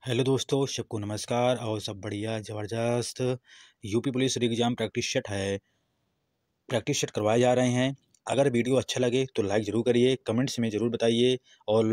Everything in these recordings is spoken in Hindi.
हेलो दोस्तों, सबको नमस्कार और सब बढ़िया ज़बरदस्त। UP police exam practice set करवाए जा रहे हैं। अगर वीडियो अच्छा लगे तो लाइक ज़रूर करिए, कमेंट्स में ज़रूर बताइए और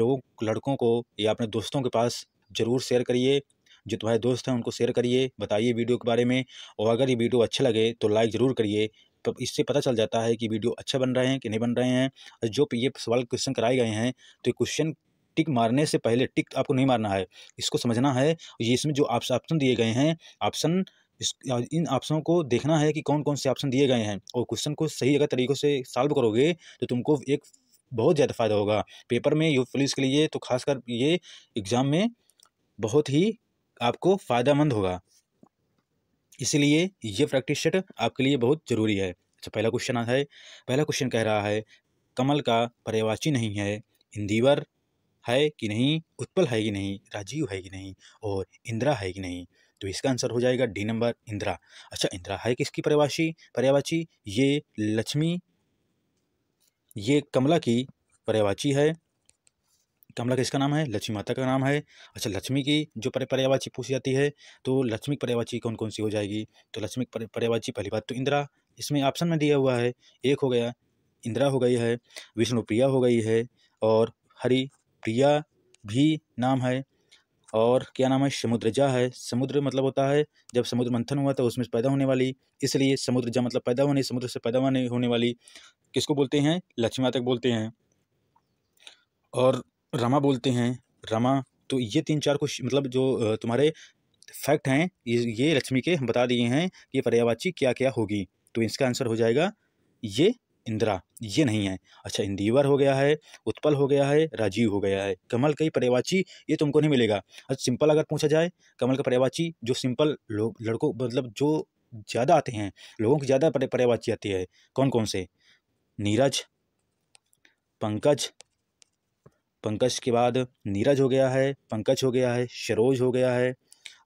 लड़कों को या अपने दोस्तों के पास ज़रूर शेयर करिए। जो तुम्हारे दोस्त हैं उनको शेयर करिए, बताइए वीडियो के बारे में। और अगर ये वीडियो अच्छा लगे तो लाइक ज़रूर करिए। तो इससे पता चल जाता है कि वीडियो अच्छा बन रहे हैं कि नहीं बन रहे हैं। और जो ये सवाल क्वेश्चन कराए गए हैं तो ये क्वेश्चन टिक मारने से पहले टिक आपको नहीं मारना है, इसको समझना है। ये इसमें जो ऑप्शन दिए गए हैं, ऑप्शन इन ऑप्शनों को देखना है कि कौन कौन से ऑप्शन दिए गए हैं और क्वेश्चन को सही अगर तरीक़ों से सॉल्व करोगे तो तुमको एक बहुत ज़्यादा फ़ायदा होगा पेपर में, यूपी पुलिस के लिए तो खासकर ये एग्ज़ाम में बहुत ही आपको फ़ायदेमंद होगा। इसीलिए ये प्रैक्टिस सेट आपके लिए बहुत ज़रूरी है। अच्छा, पहला क्वेश्चन कह रहा है, कमल का पर्यायवाची नहीं है, इंदिवर है कि नहीं, उत्पल है कि नहीं, राजीव है कि नहीं और इंदिरा है कि नहीं। तो इसका आंसर हो जाएगा डी नंबर, इंदिरा। अच्छा, इंदिरा है किसकी पर्यायवाची? ये कमला की पर्यायवाची है। कमला किसका नाम है? लक्ष्मी माता का नाम है। अच्छा, लक्ष्मी की जो पर्यायवाची पूछी जाती है तो लक्ष्मी पर्यायवाची कौन कौन सी हो जाएगी? तो लक्ष्मी पर्यायवाची पहली बात तो इंदिरा, इसमें ऑप्शन में दिया हुआ है। एक हो गया, इंदिरा हो गई है, विष्णुप्रिया हो गई है और हरिप्रिया भी नाम है। और क्या नाम है? समुद्रजा है। समुद्र मतलब होता है जब समुद्र मंथन हुआ तो उसमें पैदा होने वाली, इसलिए समुद्रजा मतलब पैदा होने, समुद्र से पैदा होने वाली किसको बोलते हैं? लक्ष्मी माता को बोलते हैं। और रमा बोलते हैं, रमा। तो ये 3-4 कुछ मतलब जो तुम्हारे फैक्ट हैं, ये लक्ष्मी के हम बता दिए हैं कि पर्यायवाची क्या क्या होगी। तो इसका आंसर हो जाएगा ये इंदिरा, ये नहीं है। अच्छा, इंदिवर हो गया है, उत्पल हो गया है, राजीव हो गया है। कमल का ही पर्यायवाची ये तुमको नहीं मिलेगा। अच्छा, सिंपल अगर पूछा जाए कमल का पर्यायवाची, जो सिंपल लोग लड़कों मतलब जो ज़्यादा आते हैं, लोगों की ज़्यादा पर्यायवाची आती है, कौन कौन से? नीरज, पंकज, पंकज के बाद नीरज हो गया है, पंकज हो गया है, सरोज हो गया है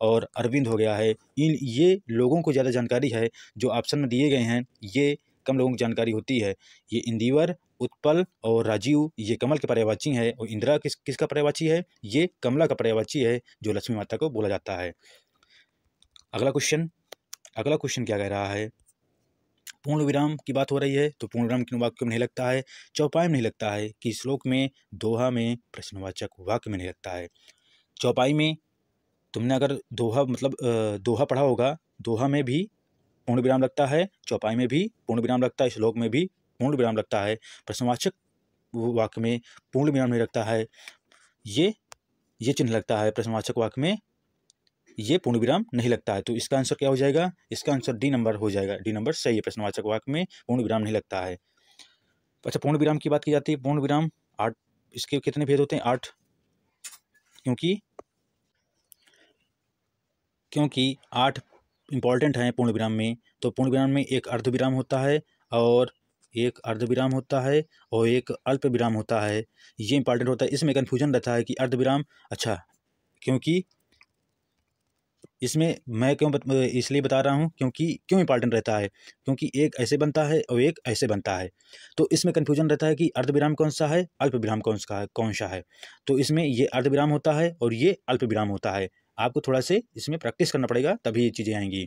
और अरविंद हो गया है। ये लोगों को ज़्यादा जानकारी है, जो ऑप्शन में दिए गए हैं ये कम लोगों को जानकारी होती है। ये इंदिवर, उत्पल और राजीव ये कमल के पर्यायवाची हैं और इंदिरा किसका पर्यायवाची है? ये कमला का पर्यायवाची है, जो लक्ष्मी माता को बोला जाता है। अगला क्वेश्चन क्या कह रहा है? पूर्ण विराम की बात हो रही है तो पूर्ण विराम किन वाक्यों में नहीं लगता है? चौपाई में नहीं लगता है कि श्लोक में, दोहा में, प्रश्नवाचक वाक्य में नहीं लगता है। चौपाई में तुमने अगर दोहा मतलब दोहा पढ़ा होगा, दोहा में भी पूर्ण विराम लगता है, चौपाई में भी पूर्ण विराम लगता है, श्लोक में भी पूर्ण विराम लगता है। प्रश्नवाचक वाक्य में पूर्ण विराम नहीं लगता है। ये चिन्ह लगता है प्रश्नवाचक वाक्य में, ये पूर्ण विराम नहीं लगता है। तो इसका आंसर क्या हो जाएगा? इसका आंसर डी नंबर हो जाएगा। डी नंबर सही है, प्रश्नवाचक वाक्य में पूर्ण विराम नहीं लगता है। अच्छा, पूर्ण विराम की बात की जाती है, पूर्ण विराम 8, इसके कितने भेद होते हैं? 8, क्योंकि 8 इंपॉर्टेंट हैं पूर्ण विराम में। तो पूर्ण विराम में एक अर्ध विराम होता है और एक अर्ध विराम होता है और एक अल्प विराम होता है। ये इंपॉर्टेंट होता है, इसमें कन्फ्यूजन रहता है कि अर्ध विराम। अच्छा, क्योंकि इसमें मैं इसलिए बता रहा हूँ क्योंकि क्यों इंपॉर्टेंट रहता है, क्योंकि एक ऐसे बनता है और एक ऐसे बनता है। तो इसमें कन्फ्यूजन रहता है कि अर्ध विराम कौन सा है, अल्प विराम कौन सा है। तो इसमें ये अर्ध विराम होता है और ये अल्प विराम होता है। आपको थोड़ा से इसमें प्रैक्टिस करना पड़ेगा, तभी ये चीज़ें आएंगी।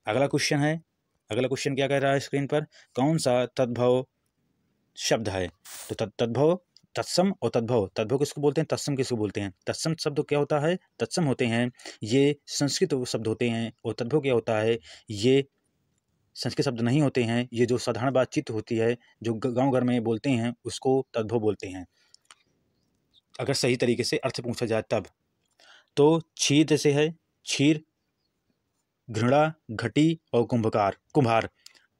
अगला क्वेश्चन क्या कह रहा है स्क्रीन पर? कौन सा तद्भव शब्द है? तो तद्भव, तत्सम और तद्भव किसको बोलते हैं, तत्सम किसको बोलते हैं? तत्सम शब्द क्या होता है? तत्सम होते हैं ये संस्कृत शब्द होते हैं और तद्भव क्या होता है? ये संस्कृत शब्द नहीं होते हैं। ये जो साधारण बातचीत होती है, जो गांव घर में बोलते हैं, उसको तद्भव बोलते हैं, अगर सही तरीके से अर्थ पूछा जाए तब। तो क्षीर जैसे है, क्षीर, घृणा, घटी और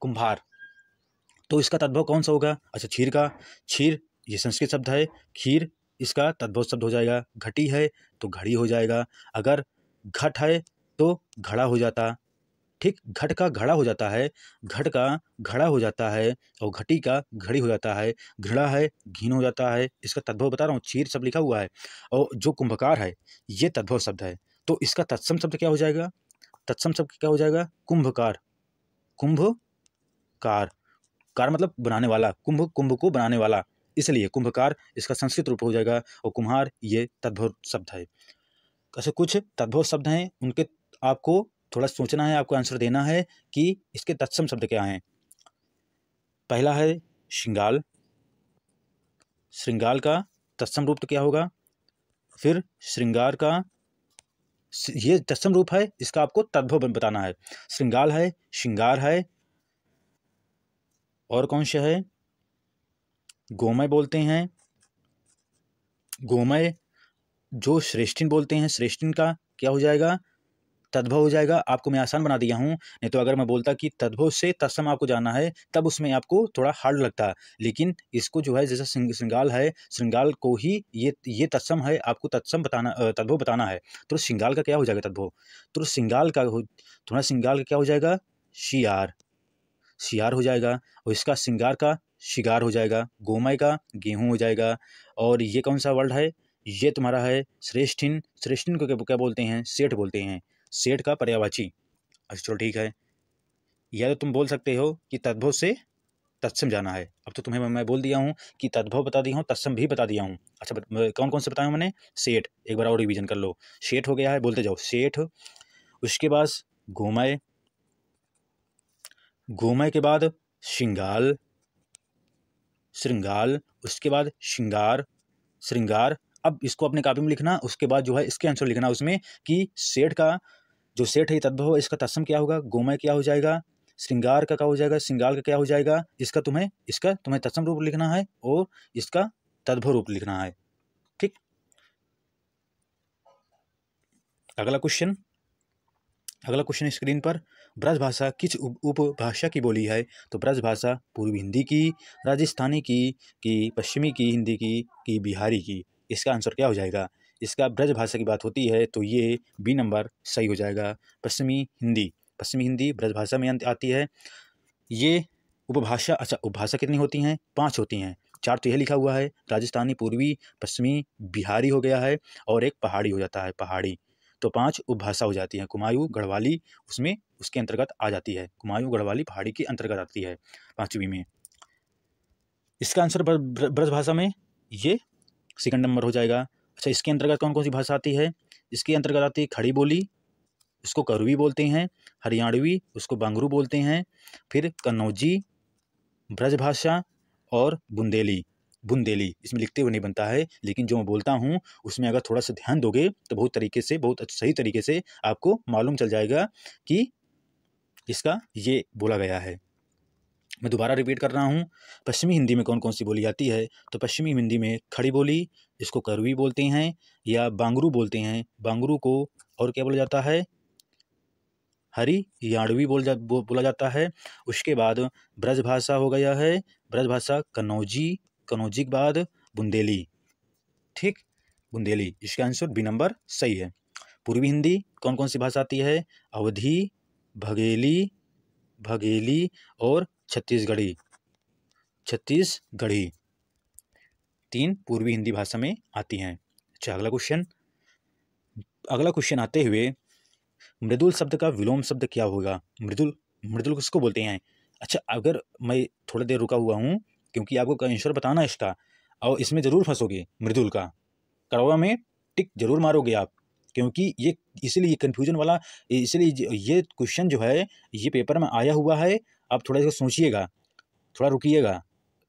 कुम्हार। तो इसका तद्भव कौन सा होगा? अच्छा, क्षीर ये संस्कृत शब्द है, खीर इसका तद्भव शब्द हो जाएगा। घटी है तो घड़ी हो जाएगा। अगर घट है तो घड़ा हो जाता। ठीक, घट का घड़ा हो जाता है, घट का घड़ा हो जाता है और घटी का घड़ी हो जाता है। घृणा है, घीन हो जाता है। इसका तद्भव बता रहा हूँ, क्षीर सब लिखा हुआ है। और जो कुंभकार है ये तद्भव शब्द है। तो इसका तत्सम शब्द क्या हो जाएगा? तत्सम शब्द क्या हो जाएगा? कुंभकार। कुंभकार, कार मतलब बनाने वाला, कुंभ को बनाने वाला, इसलिए कुंभकार इसका संस्कृत रूप हो जाएगा। और कुम्हार ये तद्भव शब्द है। ऐसे कुछ तद्भव शब्द हैं, उनके आपको थोड़ा सोचना है, आपको आंसर देना है कि इसके तत्सम शब्द क्या हैं। पहला है श्रृंगाल, श्रृंगाल का तत्सम रूप तो क्या होगा। फिर श्रृंगार का, ये तत्सम रूप है, इसका आपको तद्भव बताना है। श्रृंगाल है, श्रृंगार है, और कौन सा है, गोमय बोलते हैं, गोमय जो श्रेष्ठिन बोलते हैं, श्रेष्ठिन का क्या हो जाएगा, तद्भव हो जाएगा। आपको मैं आसान बना दिया हूँ, नहीं तो अगर मैं बोलता कि तद्भव से तत्सम आपको जानना है तब उसमें आपको थोड़ा हार्ड लगता। लेकिन इसको जो है, जैसे श्रृंगाल है, श्रृंगाल को ही ये तत्सम है, आपको तत्सम बताना, तद्भव बताना है। तो श्रृंगाल का क्या हो जाएगा तद्भव, तो श्रृंगाल का थोड़ा श्रृंगाल का क्या हो जाएगा, शियार, शियार हो जाएगा। और इसका श्रृंगार का शिगार हो जाएगा, गोमय का गेहूँ हो जाएगा। और ये कौन सा वर्ड है, ये तुम्हारा है श्रेष्ठिन, श्रेष्ठिन को क्या बोलते हैं, सेठ बोलते हैं, सेठ का पर्यायवाची। अच्छा चलो ठीक है, या तो तुम बोल सकते हो कि तद्भव से तत्सम जाना है। अब तो तुम्हें मैं बोल दिया हूँ कि तद्भव बता दिया हूँ, तत्सम भी बता दिया हूँ। अच्छा कौन कौन से बताया मैंने, सेठ, एक बार और रिवीजन कर लो। सेठ हो गया है, बोलते जाओ सेठ। उसके बाद गोमय, गोमय के बाद श्रृंगाल, श्रृंगाल, उसके बाद श्रृंगार, श्रृंगार। अब इसको अपने कॉपी में लिखना, उसके बाद जो है इसके आंसर लिखना उसमें कि सेठ का जो सेठ है तद्भव, इसका तत्सम क्या होगा, गोमय क्या हो जाएगा, श्रृंगार का क्या हो जाएगा, श्रृंगाल का क्या हो जाएगा। इसका तुम्हें तत्सम रूप लिखना है और इसका तद्भव रूप लिखना है। ठीक, अगला क्वेश्चन, अगला क्वेश्चन स्क्रीन पर, ब्रज भाषा किस उपभाषा की बोली है। तो ब्रज भाषा पूर्वी हिंदी की, राजस्थानी की पश्चिमी की, हिंदी की बिहारी की। इसका आंसर क्या हो जाएगा, इसका ब्रज भाषा की बात होती है तो ये बी नंबर सही हो जाएगा। पश्चिमी हिंदी, पश्चिमी हिंदी ब्रज भाषा में आती है। ये उपभाषा, अच्छा उपभाषा कितनी होती हैं, 5 होती हैं, 4 तो यह लिखा हुआ है, राजस्थानी, पूर्वी, पश्चिमी, बिहारी हो गया है, और एक पहाड़ी हो जाता है, पहाड़ी। तो 5 उपभाषा हो जाती हैं। कुमायूं, गढ़वाली उसमें उसके अंतर्गत आ जाती है, कुमायूं गढ़वाली पहाड़ी के अंतर्गत आती है 5वीं में। इसका आंसर ब्रज भाषा में ये सेकंड नंबर हो जाएगा। अच्छा इसके अंतर्गत कौन कौन सी भाषा आती है, इसके अंतर्गत आती है खड़ी बोली, उसको करवी बोलते हैं, हरियाणवी उसको बांगरू बोलते हैं, फिर कन्नौजी, ब्रजभाषा, और बुंदेली। बुंदेली इसमें लिखते हुए नहीं बनता है, लेकिन जो मैं बोलता हूँ उसमें अगर थोड़ा सा ध्यान दोगे तो बहुत तरीके से, बहुत सही तरीके से आपको मालूम चल जाएगा कि इसका ये बोला गया है। मैं दोबारा रिपीट कर रहा हूँ, पश्चिमी हिंदी में कौन कौन सी बोली जाती है। तो पश्चिमी हिंदी में खड़ी बोली, इसको करवी बोलते हैं या बांगरू बोलते हैं, बांगरू को और क्या बोला जाता है, हरियाणवी बोला जाता है। उसके बाद ब्रजभाषा हो गया है, ब्रजभाषा कन्नौजी, कन्नौजी के बाद बुंदेली। ठीक, बुंदेली, इसका आंसर बी नंबर सही है। पूर्वी हिंदी कौन कौन सी भाषा आती है, अवधी, बघेली, बघेली और छत्तीसगढ़ी, छत्तीसगढ़ी, 3 पूर्वी हिंदी भाषा में आती हैं। अच्छा अगला क्वेश्चन, अगला क्वेश्चन आते हुए, मृदुल शब्द का विलोम शब्द क्या होगा। मृदुल, मृदुल किसको बोलते हैं। अच्छा अगर मैं थोड़ी देर रुका हुआ हूँ क्योंकि आपको आंसर बताना है इसका, और इसमें ज़रूर फंसोगे, मृदुल का कड़वा में टिक जरूर मारोगे आप, क्योंकि ये इसीलिए कन्फ्यूजन वाला, इसलिए ये क्वेश्चन जो है ये पेपर में आया हुआ है। आप थोड़ा सा सोचिएगा, थोड़ा रुकिएगा,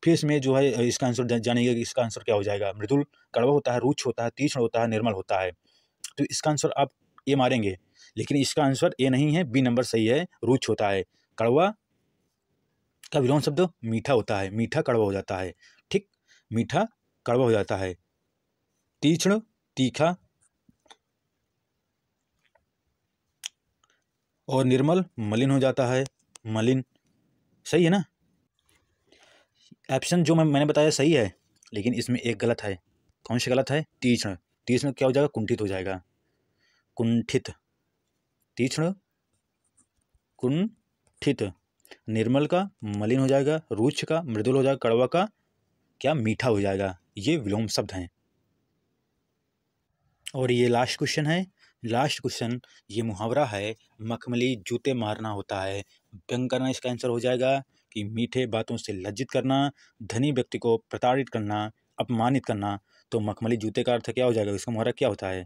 फिर इसमें जो है इसका आंसर जानिएगा कि इसका आंसर क्या हो जाएगा। मृदुल कड़वा होता है, रुक्ष होता है, तीक्ष्ण होता है, निर्मल होता है। तो इसका आंसर आप ये मारेंगे, लेकिन इसका आंसर ए नहीं है, बी नंबर सही है, रुक्ष होता है। कड़वा का विलोम शब्द मीठा होता है, मीठा कड़वा हो जाता है। ठीक, मीठा कड़वा हो जाता है। तीक्ष्ण तीखा, और निर्मल मलिन हो जाता है, मलिन। सही है ना, ऑप्शन जो मैंने बताया सही है, लेकिन इसमें एक गलत है। कौन सा गलत है, तीक्ष्ण, तीक्ष्ण क्या हो जाएगा, कुंठित हो जाएगा, कुंठित, तीक्ष्ण कुंठित। निर्मल का मलिन हो जाएगा, रुक्ष का मृदुल हो जाएगा, कड़वा का क्या मीठा हो जाएगा। ये विलोम शब्द हैं। और ये लास्ट क्वेश्चन है, लास्ट क्वेश्चन, ये मुहावरा है, मखमली जूते मारना होता है। व्यंग करना इसका आंसर हो जाएगा कि मीठे बातों से लज्जित करना, धनी व्यक्ति को प्रताड़ित करना, अपमानित करना। तो मखमली जूते का अर्थ क्या हो जाएगा, इसका मुहावरा क्या होता है।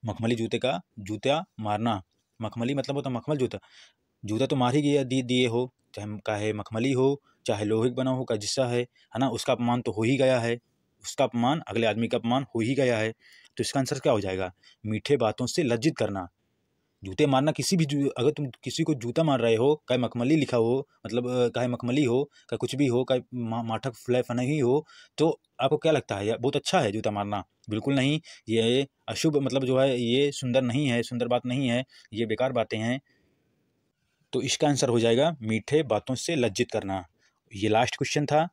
मखमली जूते का जूता मारना। मखमली मतलब होता मखमल जूता। जूता तो मार ही गया दिए हो, चाहे मखमली हो, चाहे लोहे का बना हो, का जिस्सा है ना, उसका अपमान तो हो ही गया है, उसका अपमान, अगले आदमी का अपमान हो ही गया है। तो इसका आंसर क्या हो जाएगा? मीठे बातों से लज्जित करना। जूते मारना, किसी भी अगर तुम किसी को जूता मार रहे हो, चाहे मखमली लिखा हो, मतलब चाहे मखमली हो, चाहे कुछ भी हो, चाहे माठक फ्लैफ नहीं हो, तो आपको क्या लगता है बहुत अच्छा है जूता मारना? बिल्कुल नहीं। ये अशुभ, मतलब जो है ये सुंदर नहीं है, सुंदर बात नहीं है, ये बेकार बातें हैं। तो इसका आंसर हो जाएगा मीठे बातों से लज्जित करना। ये लास्ट क्वेश्चन था।